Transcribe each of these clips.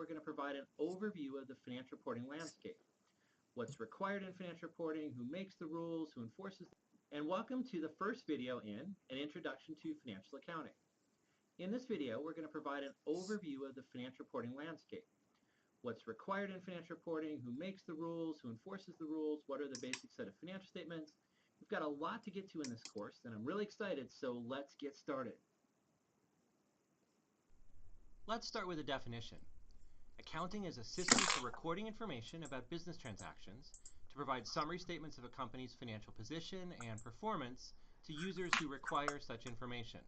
we're going to provide an overview of the financial reporting landscape, what's required in financial reporting, who makes the rules, who enforces them, and welcome to the first video in An Introduction to Financial Accounting. In this video, we're going to provide an overview of the financial reporting landscape, what's required in financial reporting, who makes the rules, who enforces the rules, what are the basic set of financial statements. We've got a lot to get to in this course, and I'm really excited, so let's get started. Let's start with a definition. Accounting is a system for recording information about business transactions to provide summary statements of a company's financial position and performance to users who require such information.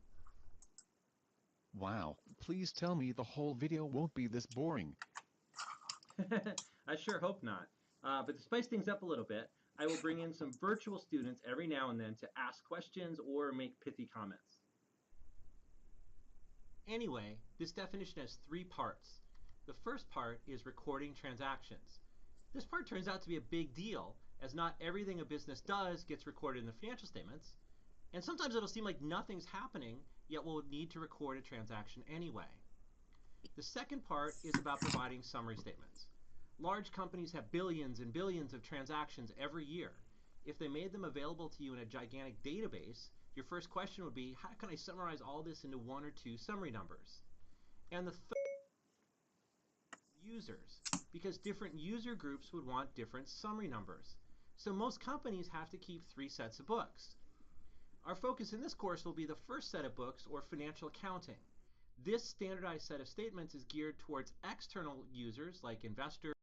Wow, please tell me the whole video won't be this boring. I sure hope not. But to spice things up a little bit, I will bring in some virtual students every now and then to ask questions or make pithy comments. Anyway, this definition has three parts. The first part is recording transactions. This part turns out to be a big deal, as not everything a business does gets recorded in the financial statements, and sometimes it'll seem like nothing's happening, yet we'll need to record a transaction anyway. The second part is about providing summary statements. Large companies have billions and billions of transactions every year. If they made them available to you in a gigantic database, your first question would be, how can I summarize all this into one or two summary numbers? And the third, users, because different user groups would want different summary numbers. So most companies have to keep 3 sets of books. Our focus in this course will be the first set of books, or financial accounting. This standardized set of statements is geared towards external users like investors,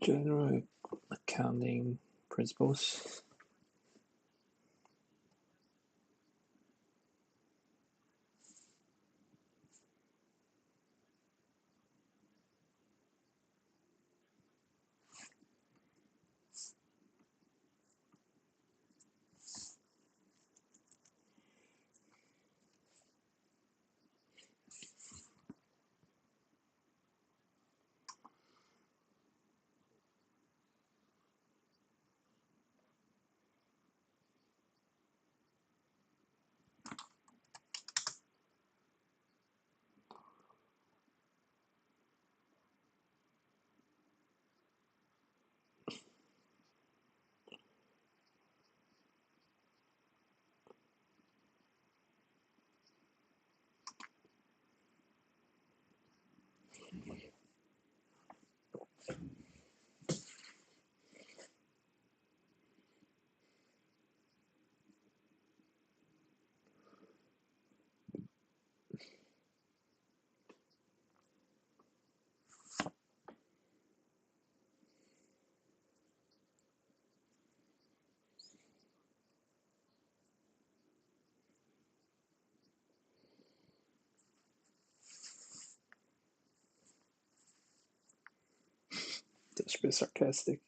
general accounting principles. That's a bit sarcastic.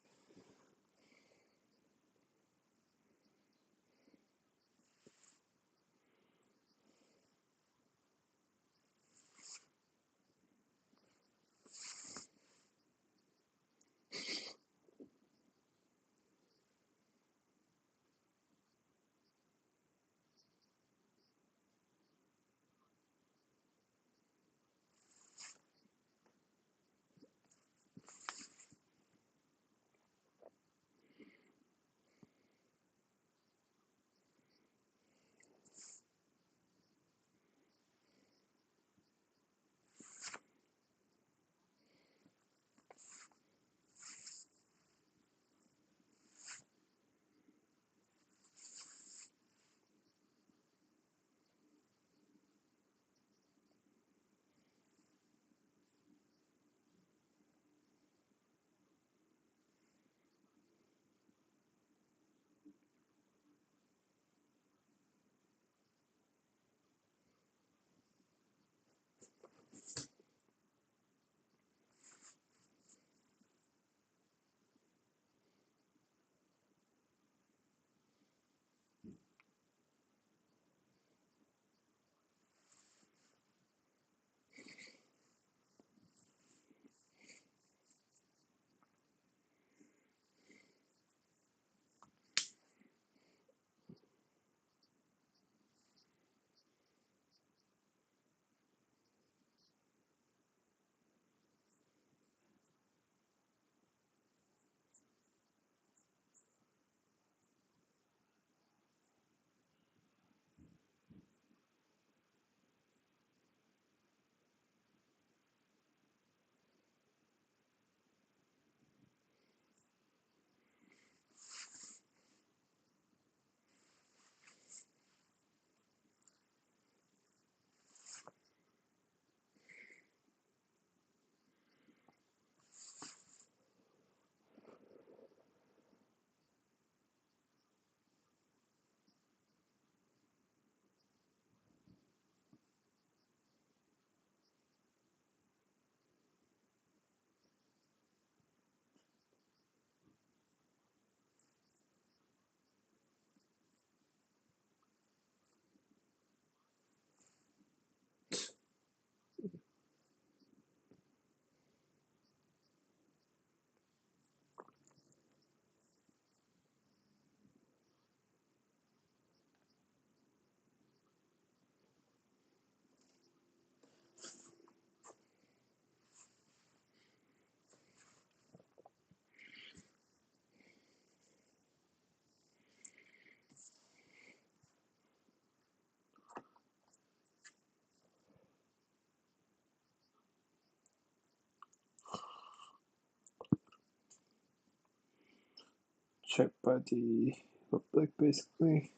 Check by the public, basically.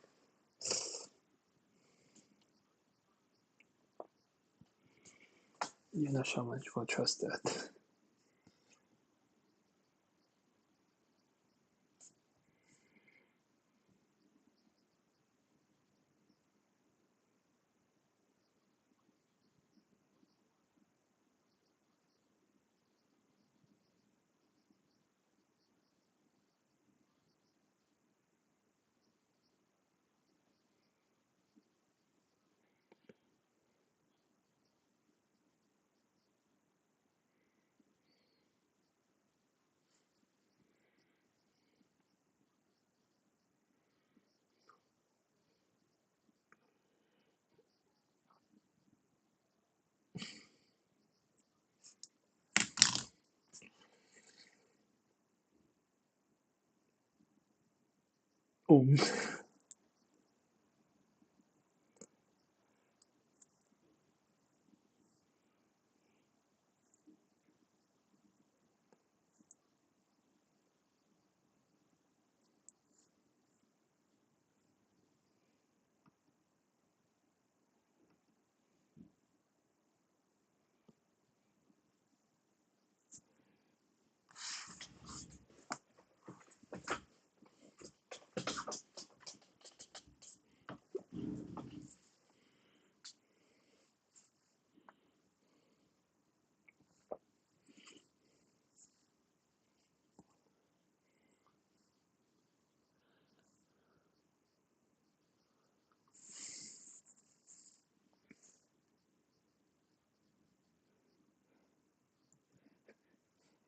You're not sure how much you want to trust that. Um.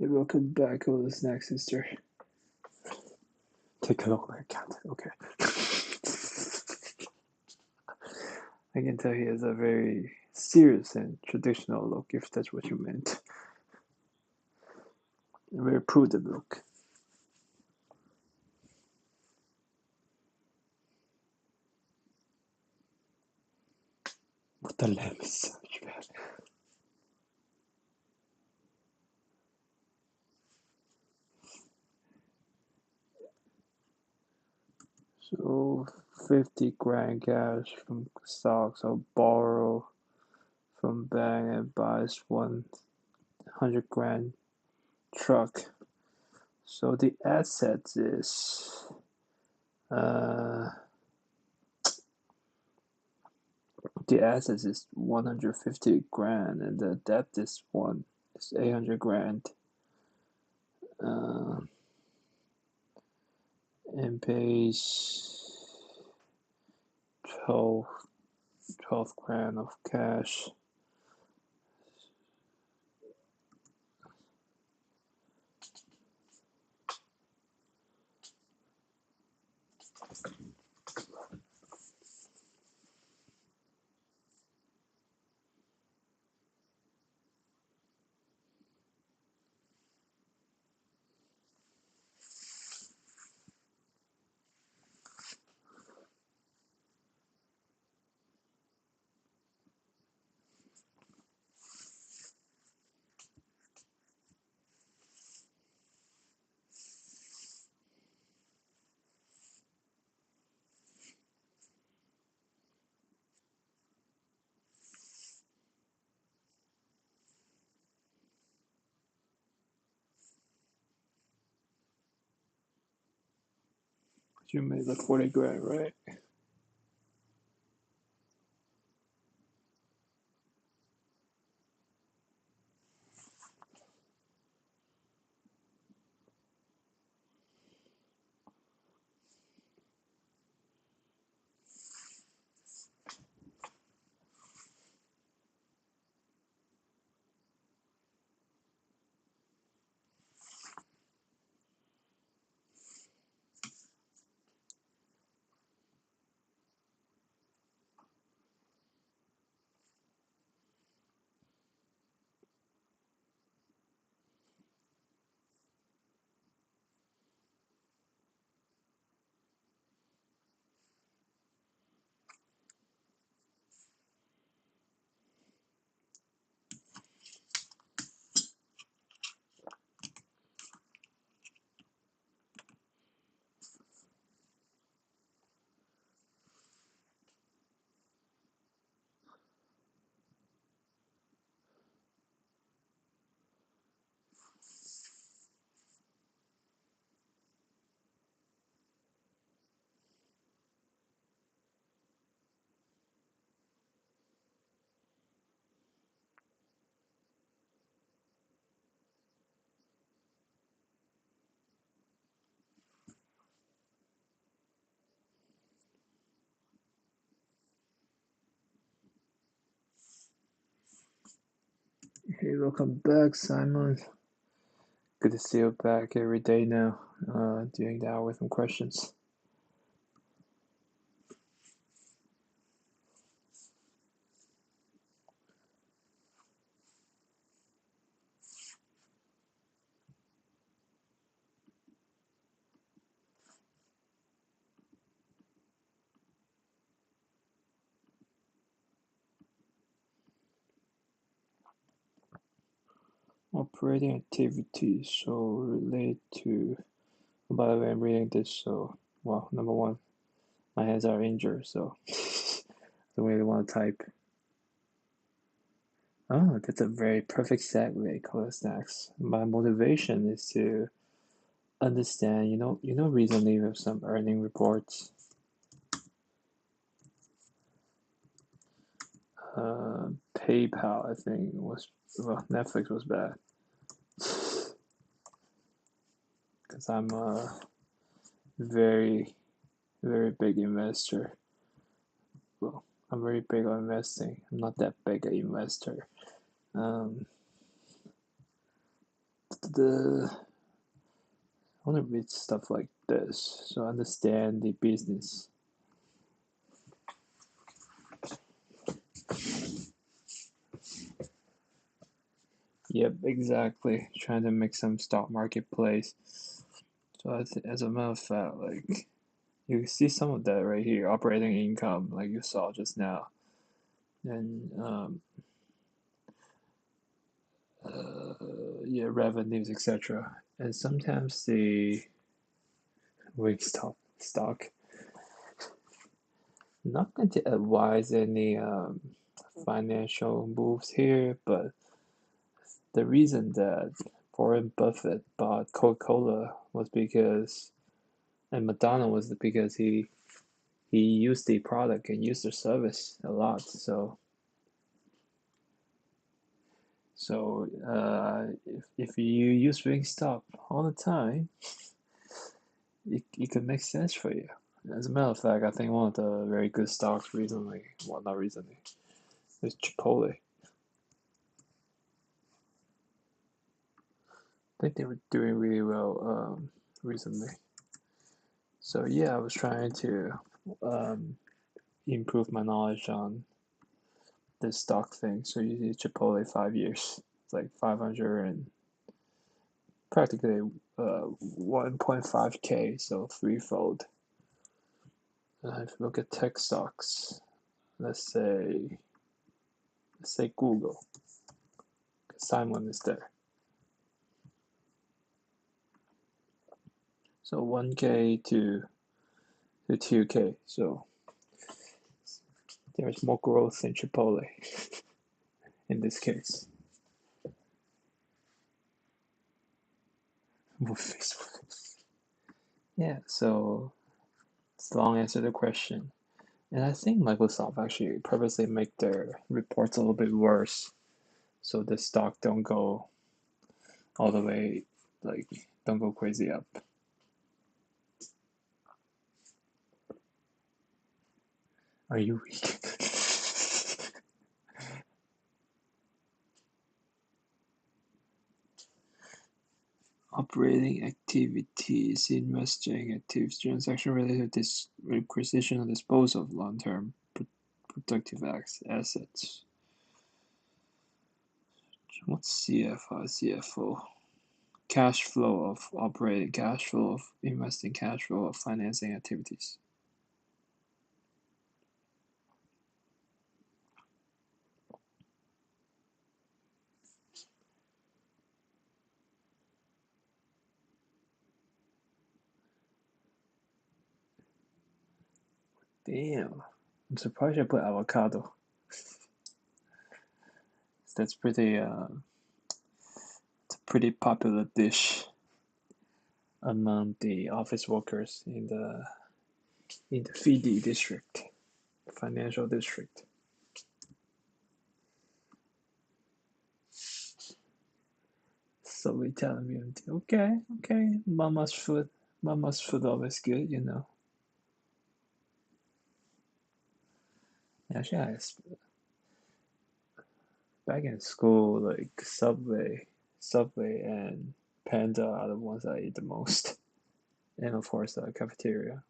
Hey, welcome back, Hello Snack Sister. Take a look at cat. Okay. I can tell he has a very serious and traditional look, if that's what you meant. A very prudent look. But the lamb is so bad. So 50 grand cash from stocks. I'll borrow from bank and buys 100 grand truck. So the assets is the assets is 150 grand and the debt is 800 grand. And pays 12 grand of cash. You made like 40 grand, right? Hey, welcome back, Simon. Good to see you back every day now, doing that with some questions. Operating activities, so relate to. By the way, I'm reading this, so, well, number one, my hands are injured, so don't really want to type. Oh, that's a very perfect segue, Color Snacks. My motivation is to understand, recently with some earning reports, PayPal, I think, Netflix was bad. Because I'm a very, very big investor. Well, I'm very big on investing. I'm not that big an investor. I want to read stuff like this so I understand the business. Yep, exactly. Trying to make some stock marketplace. So as a matter of fact, like you see some of that right here, operating income, like you saw just now, and yeah, revenues, etc. And sometimes the stock. Not going to advise any financial moves here, but the reason that Warren Buffett bought Coca-Cola was because, and Madonna was because he used the product and used the service a lot. If you use Wingstop all the time, it could make sense for you. As a matter of fact, I think one of the very good stocks recently, well, not recently, is Chipotle. I think they were doing really well recently. So yeah, I was trying to improve my knowledge on this stock thing. So you see Chipotle 5 years, it's like 500 and practically 1.5K, so threefold. If you look at tech stocks, let's say Google, Simon is there. So 1K to 2K. So there is more growth in Chipotle in this case. Yeah, so it's a long answer to the question. And I think Microsoft actually purposely make their reports a little bit worse so the stock don't go all the way, like, don't go crazy up. Are you weak? Operating activities, investing activities, transaction related to acquisition or disposal of long-term productive assets. What's CFO? CFO. Cash flow of operating, cash flow of investing, cash flow of financing activities. Damn. I'm surprised I put avocado. That's pretty it's a pretty popular dish among the office workers in the FD district, financial district. So we tell me, okay, mama's food always good, you know. Actually, back in school, like Subway and Panda are the ones I eat the most, and of course the cafeteria.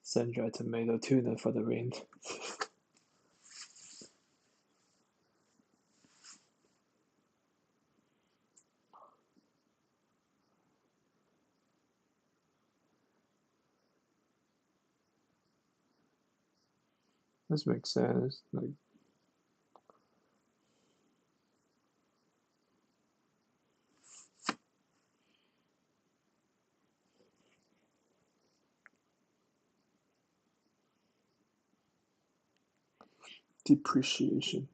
Sun-dried tomato tuna for the win. This makes sense. Like, depreciation.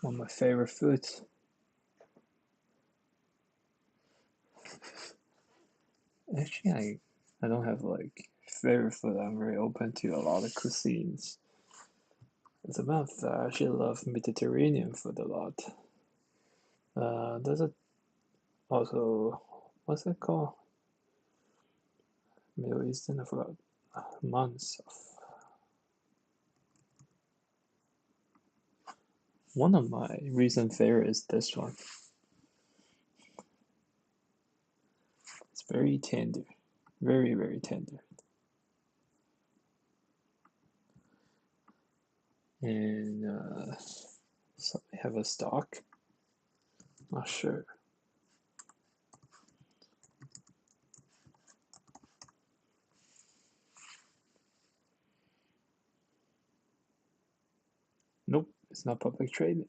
One of my favorite foods. Actually, I don't have like favorite food. I'm very open to a lot of cuisines. As a matter of fact, I actually love Mediterranean food a lot. There's a also, what's it called? Middle Eastern, I forgot. Months of. One of my recent favorites is this one. It's very tender, very, very tender. And so they have a stock. Not sure. Nope, it's not public traded.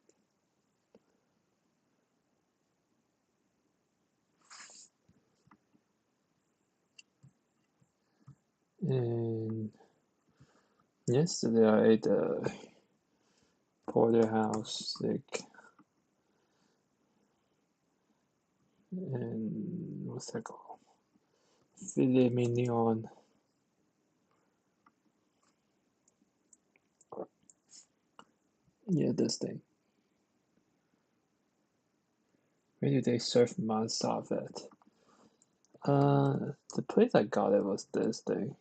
And yesterday I ate a porterhouse steak. And what's that called? Filet mignon. Yeah, this thing. Where do they serve mansaf at? The place I got it was this thing.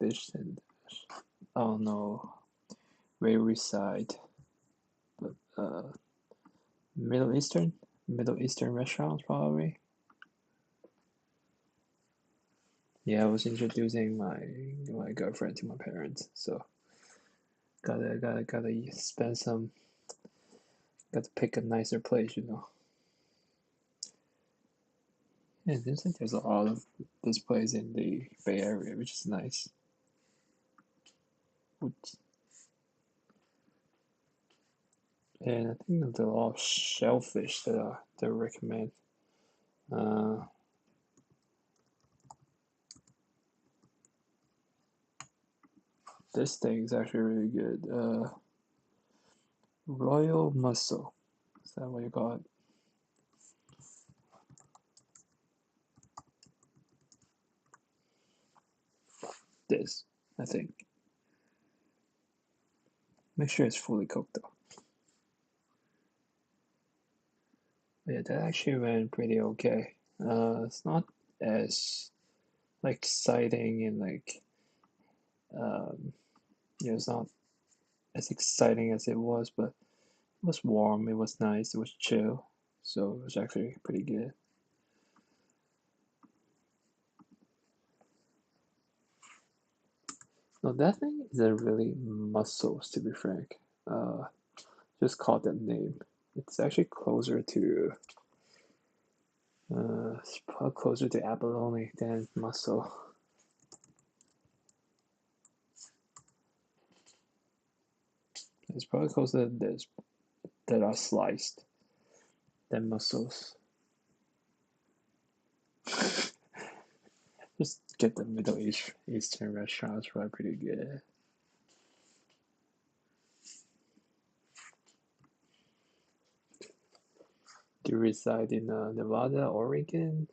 Dish and Dash. Oh no, where we reside. But Middle Eastern restaurants probably. Yeah, I was introducing my girlfriend to my parents, so gotta spend some. Got to pick a nicer place, you know. Yeah, it seems like there's a lot of this place in the Bay Area, which is nice. And I think there's a lot of shellfish that they recommend. This thing is actually really good. Royal mussel. Is that what you call it? This, I think. Make sure it's fully cooked though. But yeah, that actually went pretty okay. It's not as like exciting and like it's not as exciting as it was, but it was warm, it was nice, it was chill, so it was actually pretty good. No, that thing isn't really mussels, to be frank. Just called that name. It's actually closer to it's probably closer to abalone than mussel. It's probably closer to this that are sliced than mussels. Just get the Eastern restaurants right pretty good. Do you reside in Nevada, Oregon,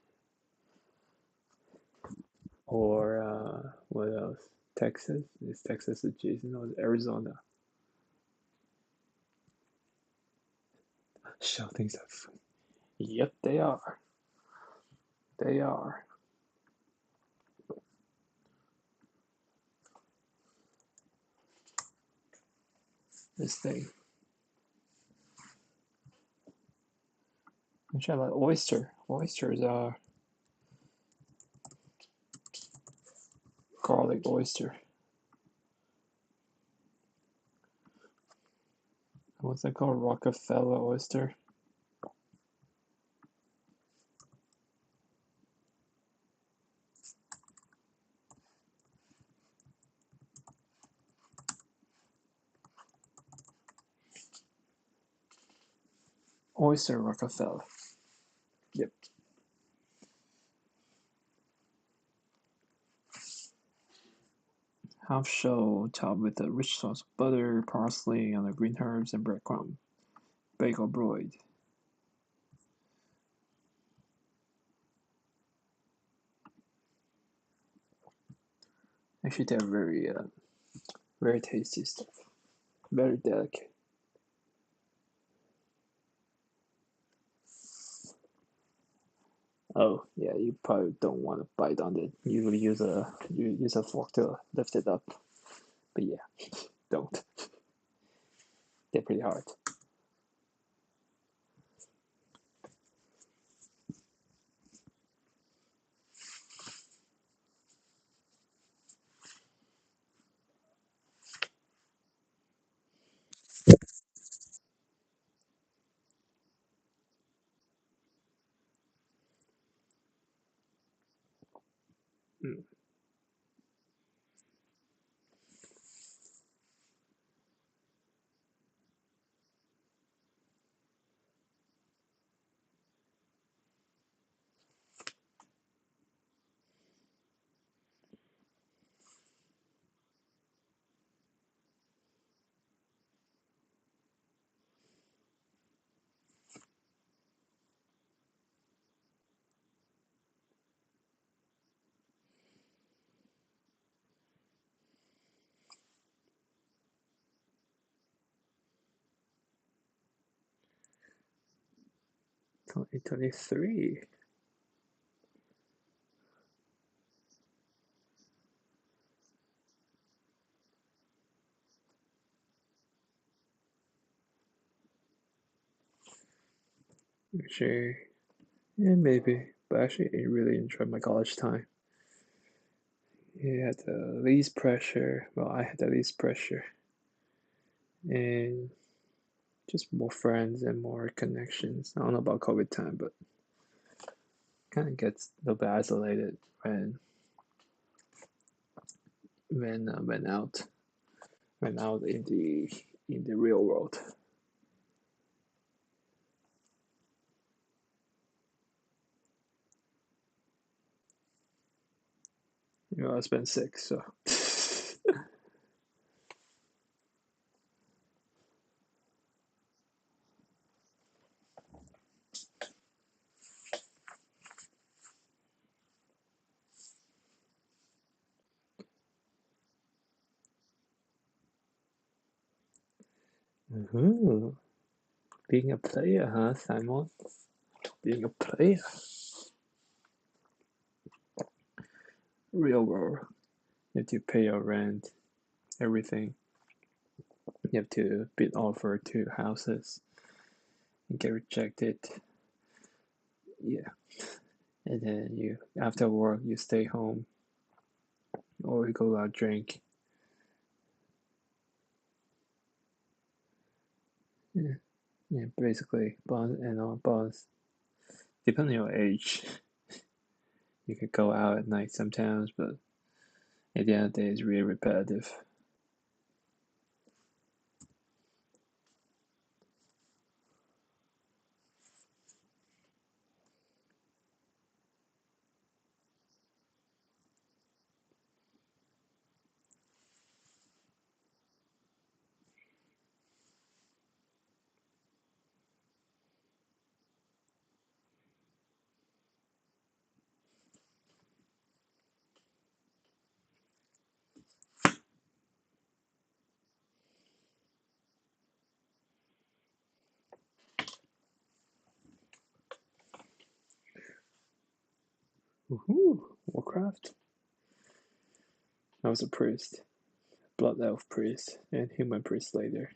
or what else? Texas? Is Texas adjacent or Arizona? Shouting stuff. Yep, they are. They are. This thing. Actually, I like oyster. Oysters are garlic oyster. What's that called? Rockefeller oyster. Oyster Rockefeller. Yep. Half shell topped with a rich sauce of butter, parsley, and the green herbs and breadcrumb. Bake or broiled. Actually, they're very tasty stuff. Very delicate. Oh yeah, you probably don't want to bite on it. You use a fork to lift it up. But yeah, don't. They're pretty hard. 2023. Actually, yeah, maybe. But actually, I really enjoyed my college time. You had the least pressure. Well, I had the least pressure. And just more friends and more connections. I don't know about COVID time, but kind of gets a little bit isolated when out in the real world. You know, I spent 6, so. Ooh, being a player, huh, Simon? Being a player. Real world. You have to pay your rent, everything. You have to bid offer to houses and get rejected. Yeah. And then you after work you stay home or you go out drink. Yeah, yeah, basically bonds and all bonds. Depending on your age, you could go out at night sometimes, but at the end of the day, it's really repetitive. Woohoo! Warcraft. I was a priest, blood elf priest, and human priest later.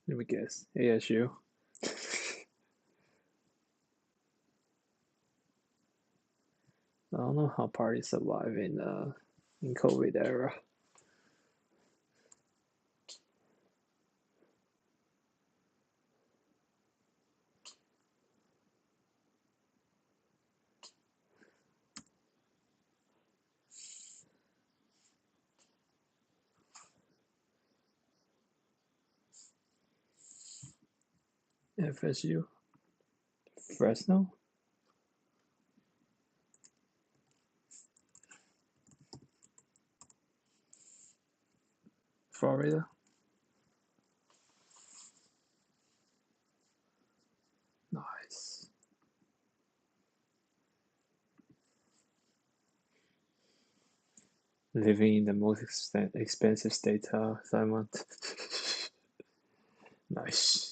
Let me guess. ASU. I don't know how parties survive in COVID era. FSU, Fresno, Florida. Nice. Living in the most expensive state, Simon. Nice.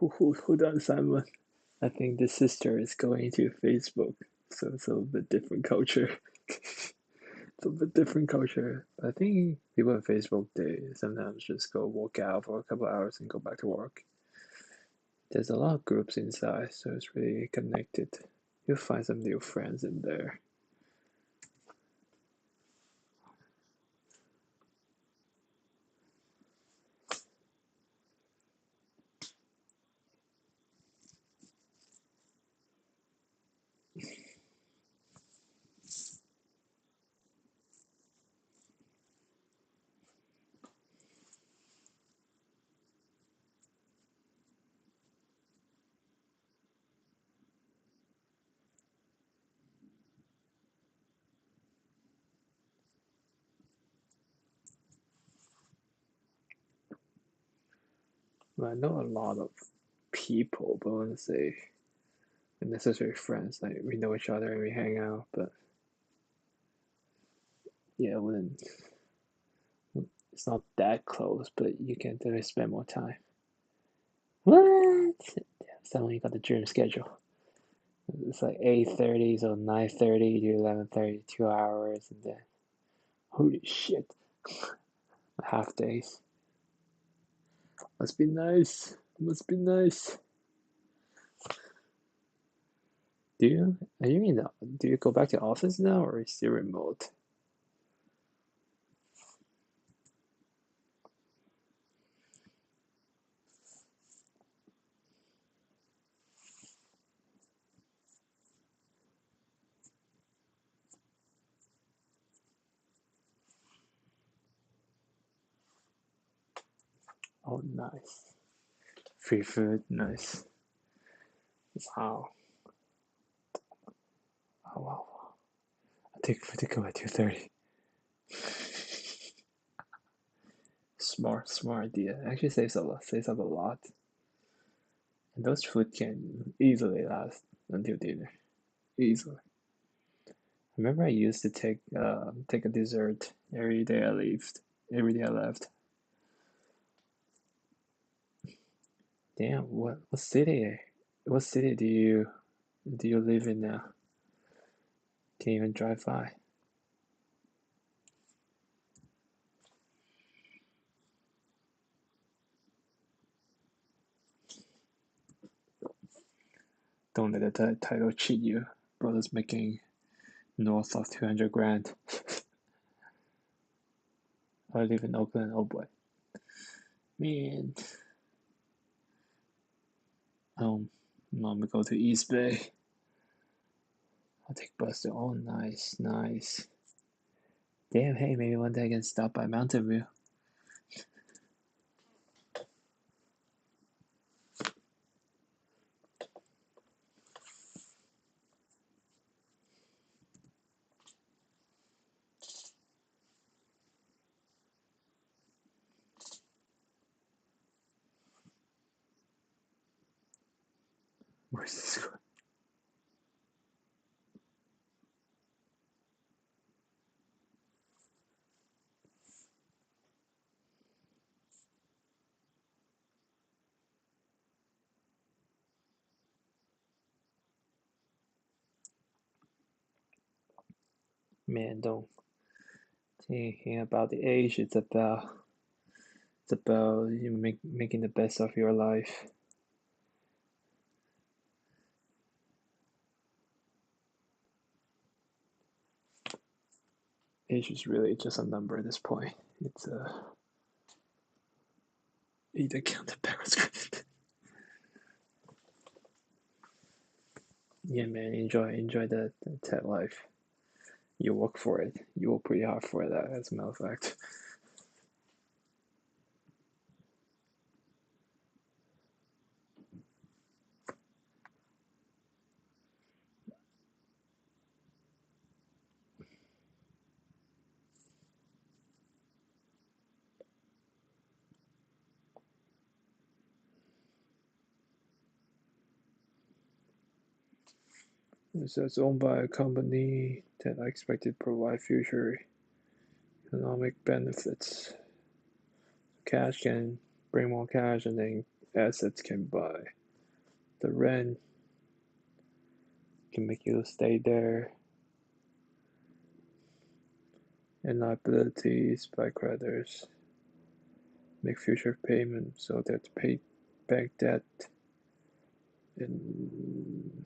Who done, Simon? I think the sister is going to Facebook, so it's a little bit different culture. It's a bit different culture. I think people on Facebook, they sometimes just go work out for a couple hours and go back to work. There's a lot of groups inside, so it's really connected. You'll find some new friends in there. I know a lot of people, but I wouldn't say necessarily friends. Like we know each other and we hang out, but yeah, I wouldn't. It's not that close, but you can definitely spend more time. What? Suddenly you got the dream schedule. It's like 8:30, so 9:30 to 11:30, 2 hours, and then holy shit, half days. Must be nice. Must be nice. Are you in the, do you go back to office now or is it remote? Oh, nice. Free food, nice. Wow. Oh, wow. I take food to go at 2:30. Smart idea. Actually saves up a lot. And those food can easily last until dinner. Easily. Remember I used to take a dessert every day I left. Every day I left. Damn, what city do you live in now? Can't even drive by. Don't let the title cheat you. Brother's making north of 200 grand. I live in Oakland, oh boy. Man. I'm gonna go to East Bay. I'll take bus to, oh nice. Damn, hey, maybe one day I can stop by Mountain View. Where's this going? Man, don't thinking about the age. It's about you making the best of your life. Age is really just a number at this point. It's either count the parents. Yeah, man, enjoy that life. You work for it. You work pretty hard for that, as a matter of fact. It's owned by a company that I expect to provide future economic benefits. Cash can bring more cash, and then assets can buy. The rent can make you stay there, and liabilities by creditors make future payments so they have to pay back debt. And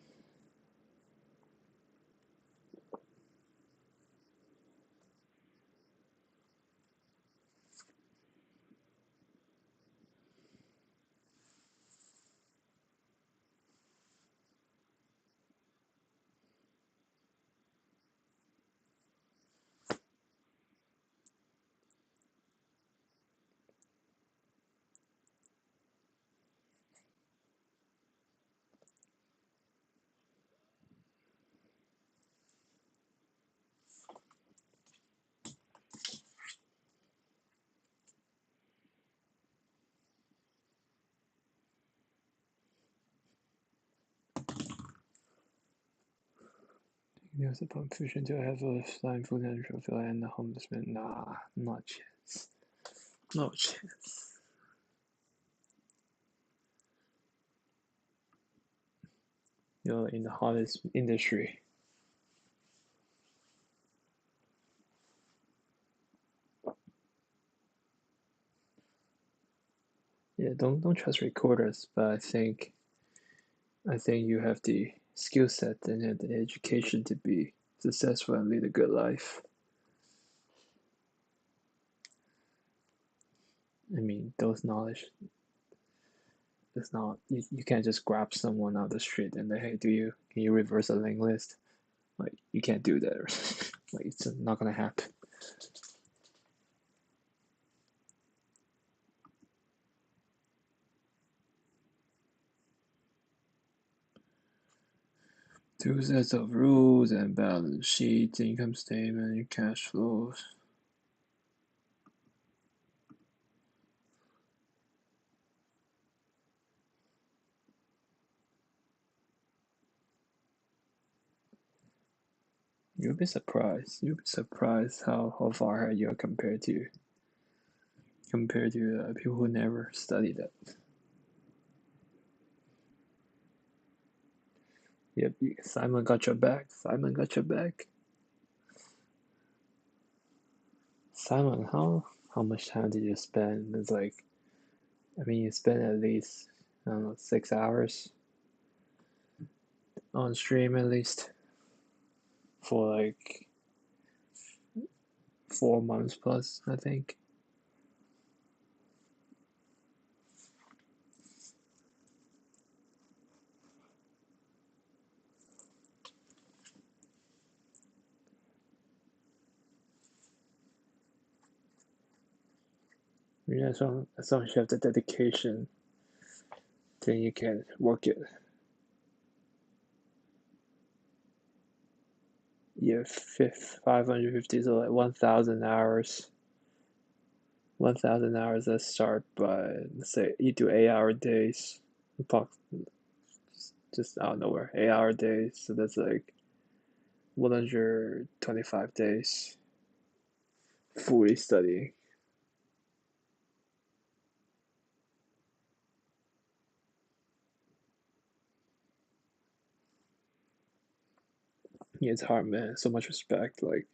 there's a pump fishing to have a sign for natural feel and the homeless man. Nah, not a chance. No chance. You're in the hottest industry. Yeah, don't trust recorders, but I think you have the skill set and the education to be successful and lead a good life. I mean, those knowledge is not you can't just grab someone out the street and say, hey, can you reverse a linked list? Like you can't do that. Like it's not gonna happen. Two sets of rules and balance sheets, income statement, and cash flows. You'll be surprised. You'll be surprised how far ahead you are compared to people who never studied it. Yep, Simon got your back. Simon got your back. Simon, how much time did you spend? It's like, I mean, you spent at least, I don't know, 6 hours on stream at least for like 4 months plus, I think. Yeah, as long as you have the dedication, then you can work it. You have 550, so like 1,000 hours. 1,000 hours, let's start by, let's say you do 8-hour days. Just out of nowhere, 8-hour days. So that's like 125 days fully studying. Yeah, it's hard, man. So much respect. Like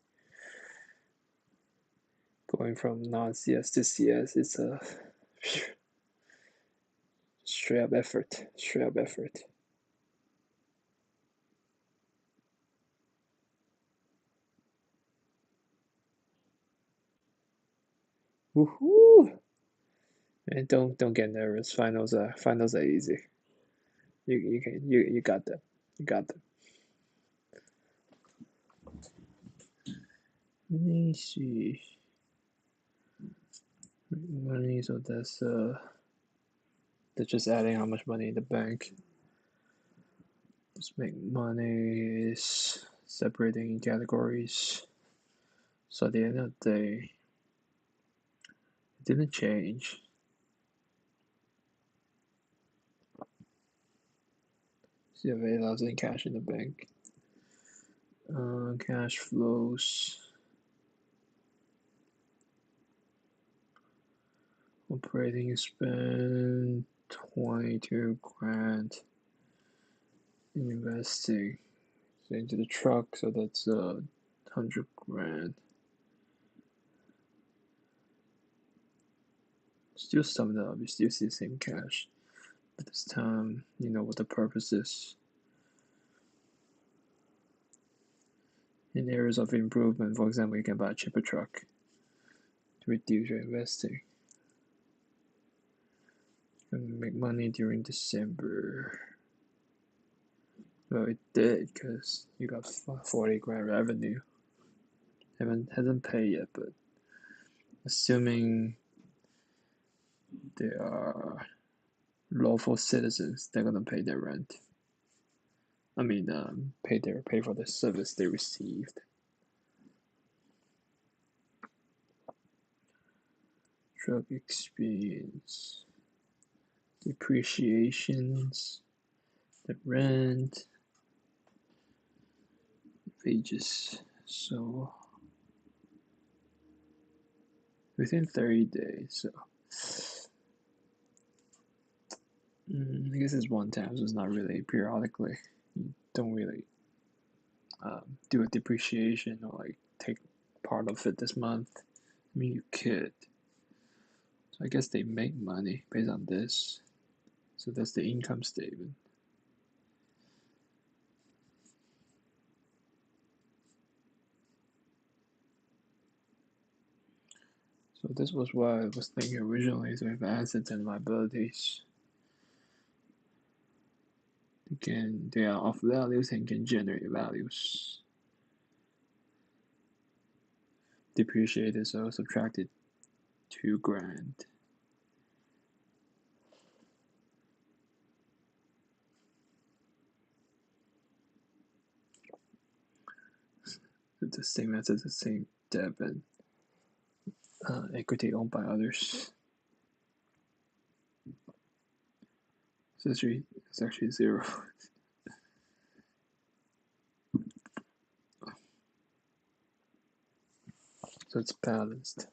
going from non-CS to CS, it's a straight up effort. Straight up effort. Woohoo! And don't get nervous. Finals are easy. You got them. You got them. Let me see. Money. So that's just adding how much money in the bank. Just make money is separating in categories. So at the end of the day, it didn't change. So you have 8,000 cash in the bank. Cash flows. Operating spend 22 grand. Investing into the truck, so that's 100 grand. Still sum it up, you still see the same cash. But this time, you know what the purpose is. In areas of improvement, for example, you can buy a cheaper truck to reduce your investing. You can make money during December. Well, it did because you got 40 grand revenue. Hasn't paid yet, but assuming they are lawful citizens, they're gonna pay their rent. I mean, pay for the service they received. Truck experience, depreciations, the rent, wages. So within 30 days. So I guess it's one time, so it's not really periodically. You don't really do a depreciation or like take part of it this month. I mean, you could. So I guess they make money based on this. So that's the income statement. So this was what I was thinking originally. So if assets and liabilities, they are of values and can generate values. Depreciated, so subtracted 2 grand. It's the same assets, the same debt, and equity owned by others. So it's actually 0. So it's balanced.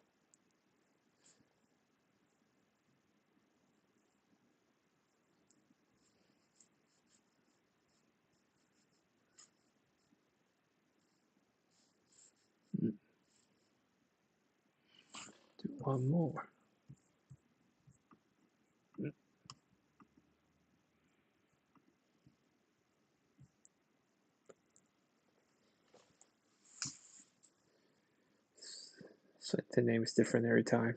Do one more. So the name is different every time.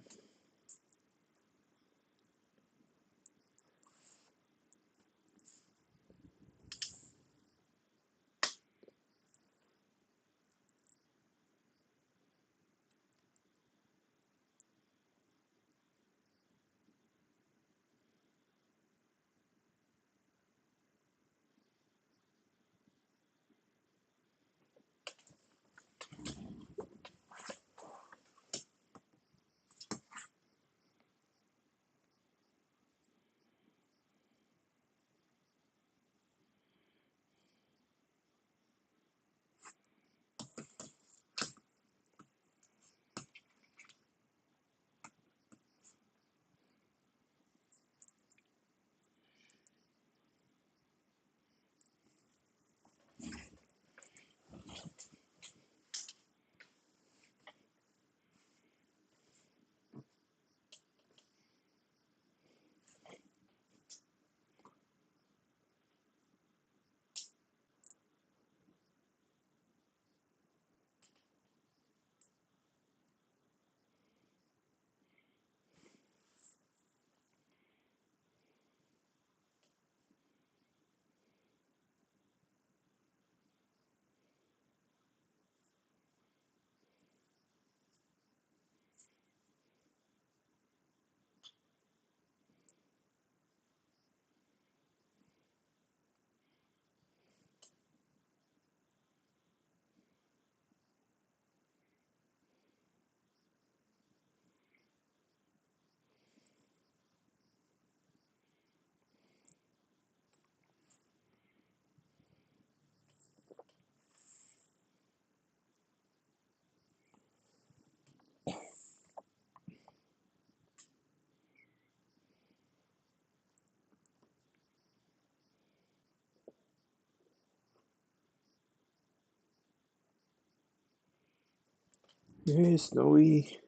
Hey, Snowy.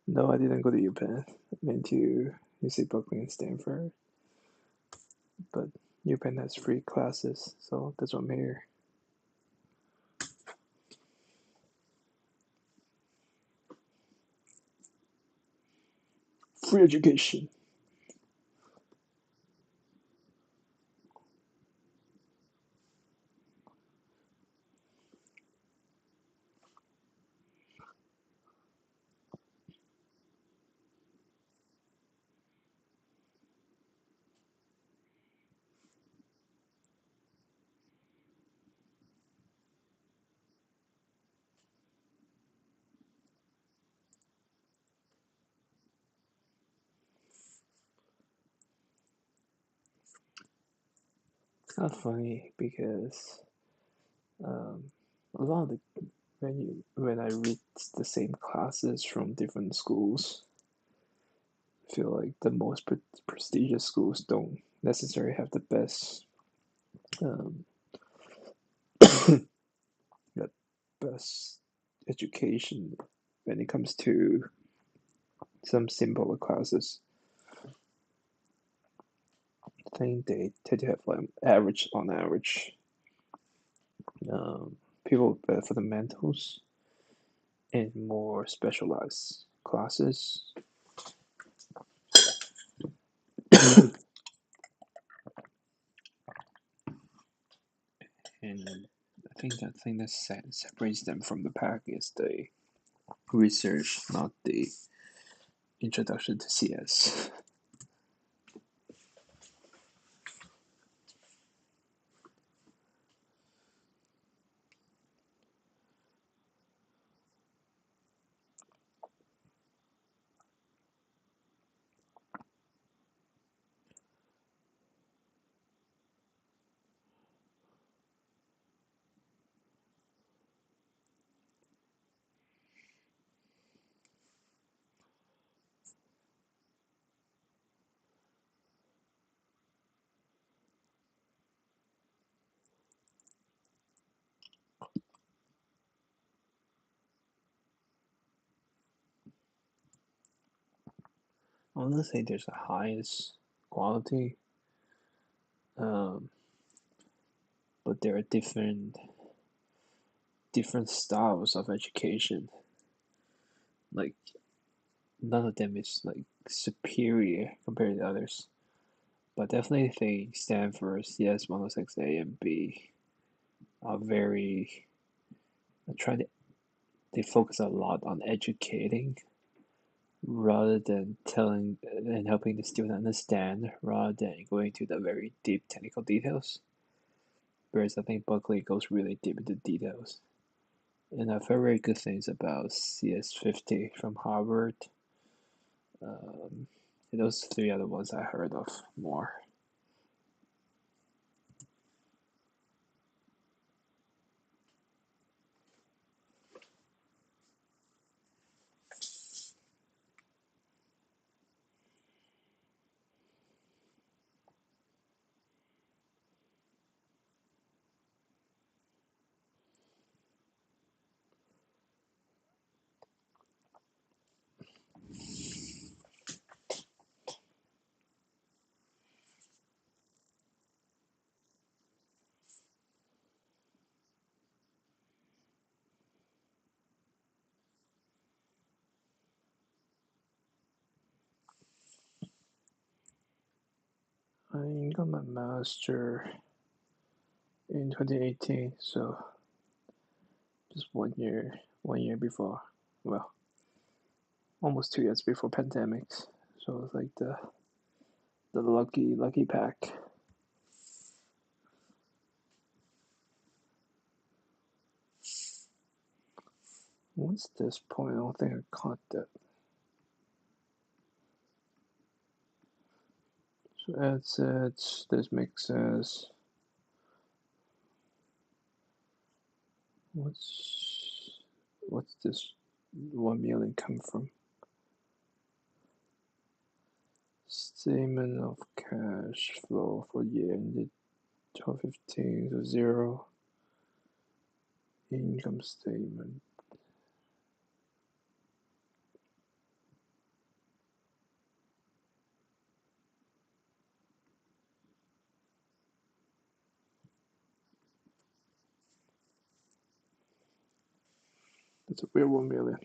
No, I didn't go to UPenn. I went to UC Berkeley and Stanford, but UPenn has free classes, so that's why I'm here. Free education. It's kind of funny because um, a lot of the when I read the same classes from different schools, I feel like the most prestigious schools don't necessarily have the best um, the best education when it comes to some simpler classes. I think they tend to have like average on average um, people with better fundamentals in more specialized classes. And I think the thing that separates them from the pack is the research, not the introduction to CS. I wouldn't say there's a highest quality, um, but there are different styles of education. Like none of them is like superior compared to others. But definitely think Stanford CS 106A and B are very trying to they focus a lot on educating rather than telling and helping the student understand rather than going to the very deep technical details. Whereas I think Berkeley goes really deep into details. And I've heard very good things about CS50 from Harvard. Um, and those three are the ones I heard of more. I got my master in 2018, so just 1 year before, well, almost 2 years before pandemics. So it's like the lucky pack. What's this point? I don't think I caught that. So add sets, this mixes. What's this 1 million come from? Statement of cash flow for year ended 12/15, so 0. Income statement. It's a real 1 million.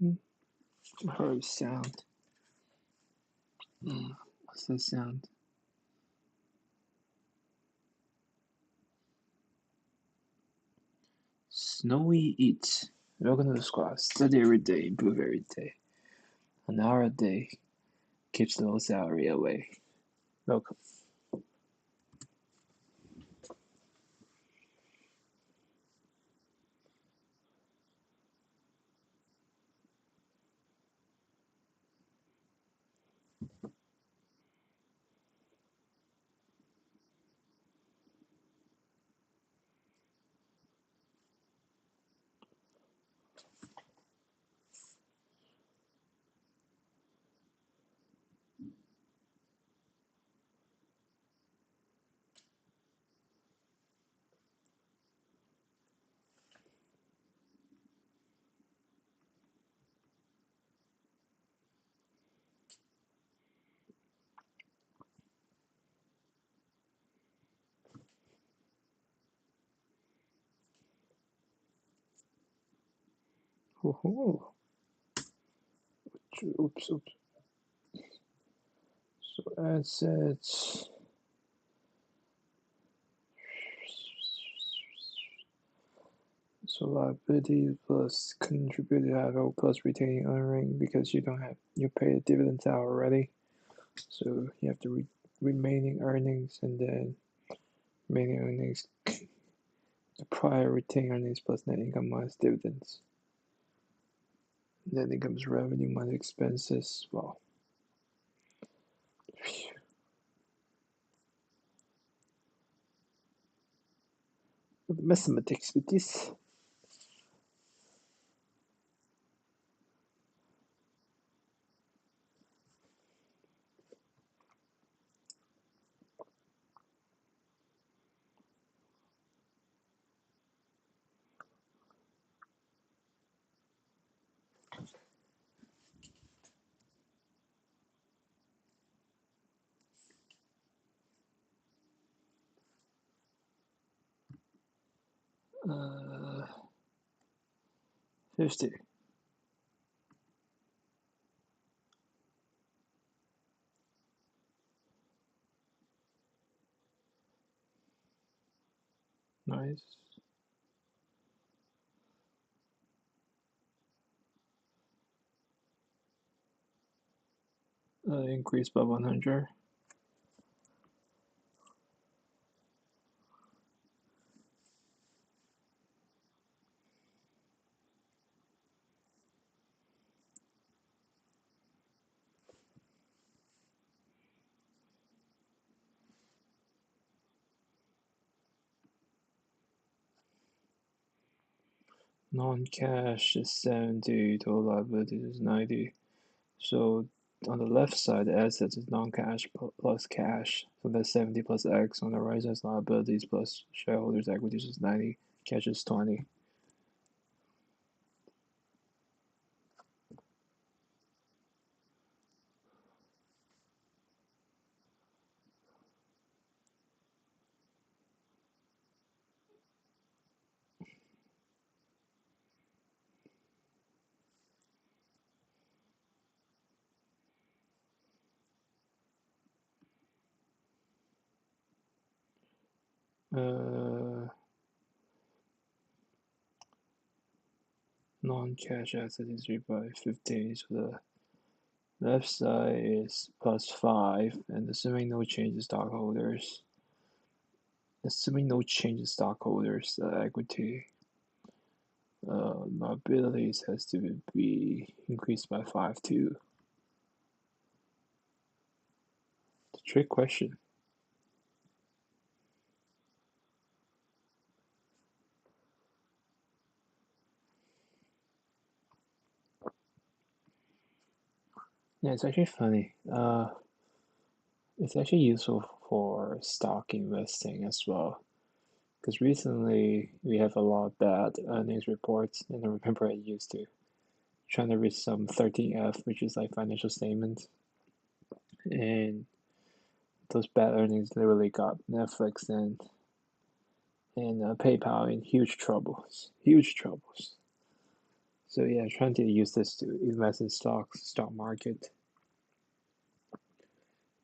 I heard a sound. What's that sound? Snowy eats. Welcome to the squad. Study every day, improve every day. An hour a day keeps the low salary away. Welcome. Ooh. Oops. So assets. So liability plus contributed capital plus retaining earning because you pay the dividends out already. So you have the remaining earnings and then remaining earnings, the prior retained earnings plus net income minus dividends. Net income is revenue minus expenses. Wow. Mathematics with this. Uh, 50. Nice. Increase by 100. Non-cash is 70, total liabilities is 90. So on the left side, the assets is non-cash plus cash. So that's 70 plus X. On the right side is liabilities plus shareholders' equities is 90. Cash is 20. Non-cash asset is by 15, so the left side is +5, and assuming no change in stockholders, equity liabilities has to be increased by 5 too. It's a trick question. Yeah, it's actually funny. It's actually useful for stock investing as well. Because recently we have a lot of bad earnings reports, and I remember I used to trying to read some 13F, which is like financial statements, and those bad earnings literally got Netflix and PayPal in huge troubles. So yeah, trying to use this to invest in stock market,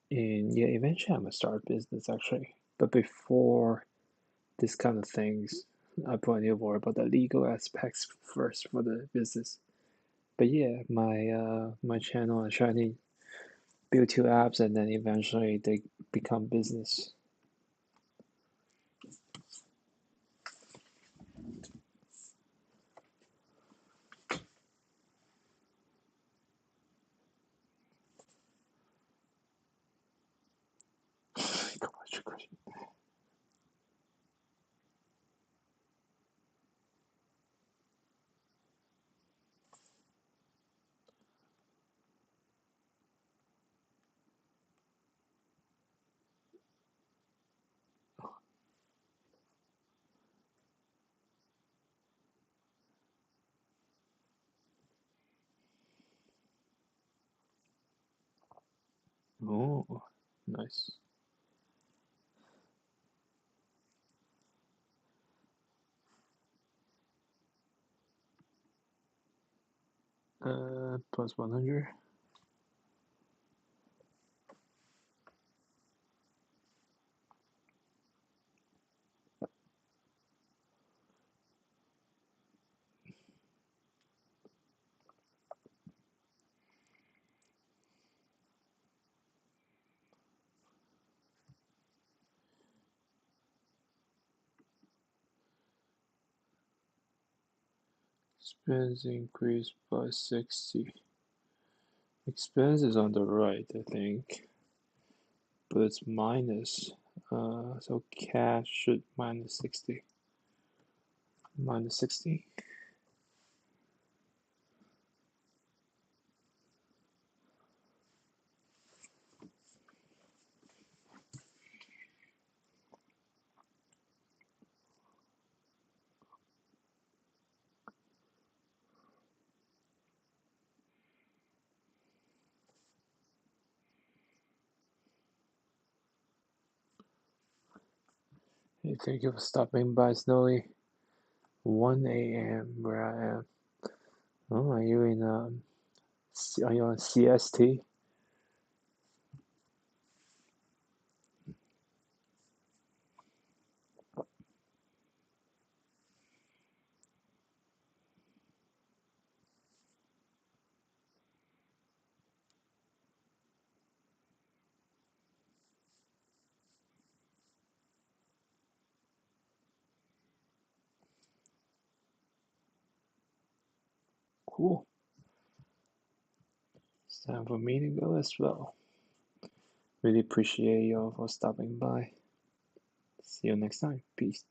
and yeah, eventually I'm gonna start a business actually. But before this kind of things, I probably need to worry about the legal aspects first for the business. But yeah, my channel, I'm trying to build 2 apps, and then eventually they become business. Oh, nice. Plus 100. Expense increased by 60. Expense is on the right, I think, but it's minus. So cash should minus 60. Minus 60. Hey, thank you for stopping by, Snowy. 1 a.m. where I am. Oh, are you in are you on CST? Cool. It's time for me to go as well. Really appreciate you all for stopping by. See you next time. Peace.